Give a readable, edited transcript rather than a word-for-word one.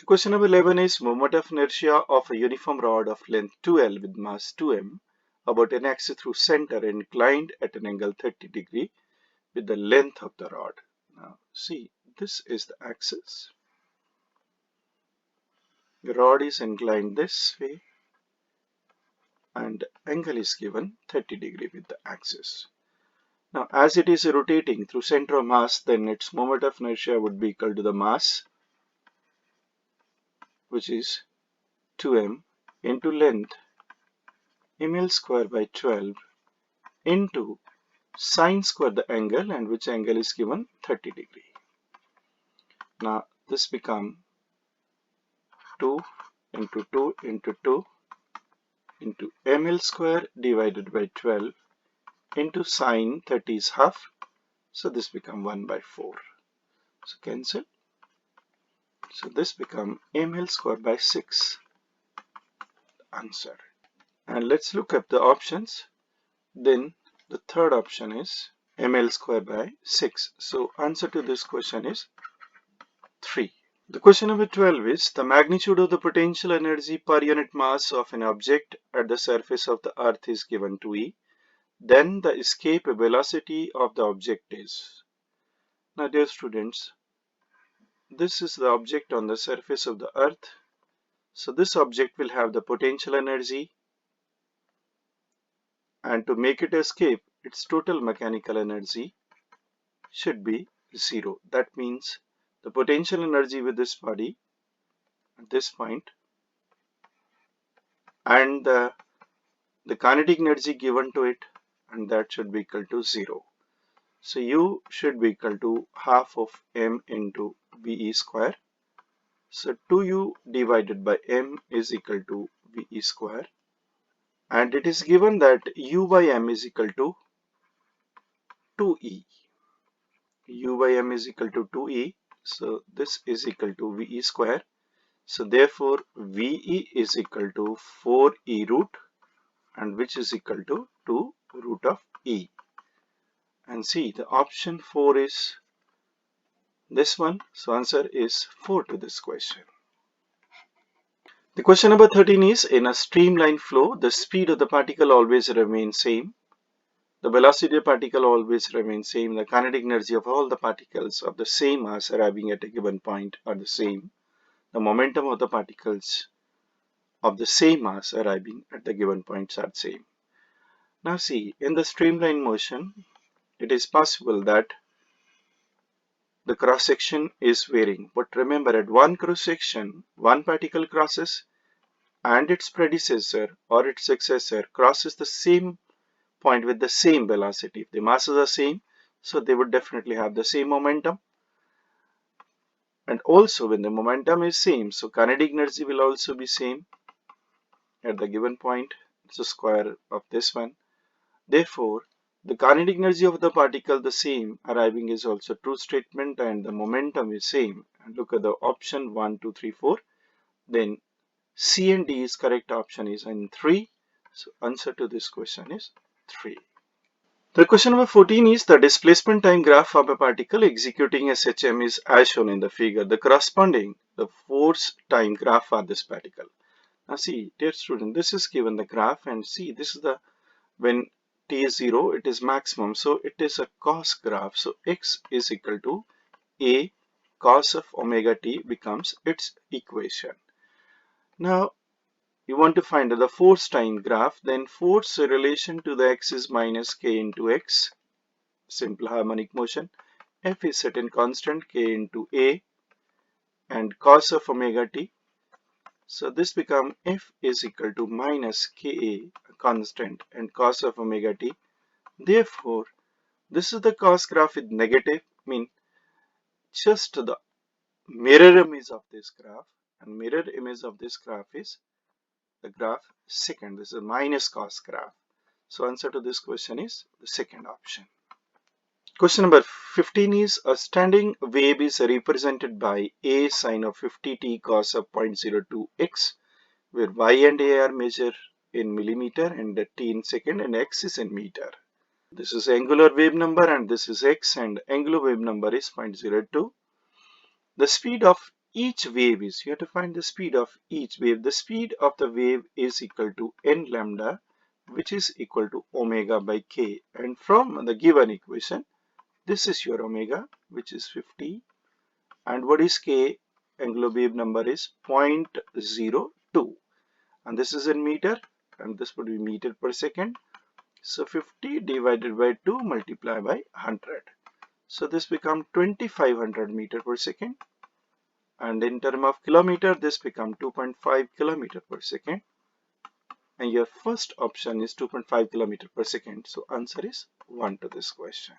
Question number 11 is moment of inertia of a uniform rod of length 2L with mass 2m about an axis through center inclined at an angle 30 degree with the length of the rod. Now see, this is the axis. The rod is inclined this way and angle is given 30 degree with the axis. Now as it is rotating through center of mass, then its moment of inertia would be equal to the mass, which is 2m, into length ml square by 12 into sine square the angle, and which angle is given 30 degree. Now this become 2 into 2 into 2 into ml square divided by 12 into sine 30 is half, so this become 1 by 4. So cancel. So this become ml square by 6. Answer. And let's look at the options. Then the third option is ml square by 6. So answer to this question is 3. The question number 12 is the magnitude of the potential energy per unit mass of an object at the surface of the earth is given to E. Then the escape velocity of the object is. Now dear students, this is the object on the surface of the earth. So this object will have the potential energy, and to make it escape, its total mechanical energy should be 0. That means the potential energy with this body at this point and the kinetic energy given to it, and that should be equal to 0. So U should be equal to half of m into VE square. So 2U divided by m is equal to VE square, and it is given that U by m is equal to 2E. U by m is equal to 2E. So this is equal to VE square. So therefore VE is equal to 4E root, and which is equal to 2 root of E. And see, the option 4 is this one. So answer is 4 to this question. The question number 13 is in a streamline flow, the speed of the particle always remains same. The velocity of the particle always remains same. The kinetic energy of all the particles of the same mass arriving at a given point are the same. The momentum of the particles of the same mass arriving at the given points are the same. Now see, in the streamline motion, it is possible that the cross section is varying. But remember, at one cross section, one particle crosses and its predecessor or its successor crosses the same point with the same velocity. If the masses are same, so they would definitely have the same momentum. And also when the momentum is same, so kinetic energy will also be same at the given point. It's the square of this one. Therefore, the kinetic energy of the particle the same arriving is also true statement, and the momentum is same. And look at the option 1, 2, 3, 4. Then C and D is correct option is in 3. So answer to this question is 3. The question number 14 is the displacement time graph of a particle executing a HM is as shown in the figure. The corresponding the force time graph of this particle. Now see, dear student, this is given the graph, and see, this is the when t is 0, it is maximum, so it is a cos graph. So x is equal to a cos of omega t becomes its equation. Now you want to find the force time graph, then force relation to the x is minus k into x, simple harmonic motion. F is certain constant, k into a, and cos of omega t. So this become F is equal to minus Ka, a constant, and cos of omega t. Therefore, this is the cos graph with negative, mean just the mirror image of this graph, and mirror image of this graph is the graph second. This is a minus cos graph. So answer to this question is the second option. Question number 15 is a standing wave is represented by a sine of 50t cos of 0.02 x, where y and a are measured in millimeter and t in second and x is in meter. This is angular wave number and this is x, and angular wave number is 0.02. The speed of each wave is, you have to find the speed of each wave. The speed of the wave is equal to n lambda, which is equal to omega by k. And from the given equation, this is your omega, which is 50. And what is k? Angular wave number is 0.02. And this is in meter, and this would be meter per second. So 50 divided by 2 multiplied by 100. So this becomes 2500 meter per second. And in term of kilometer, this becomes 2.5 kilometer per second. And your first option is 2.5 kilometer per second. So answer is 1 to this question.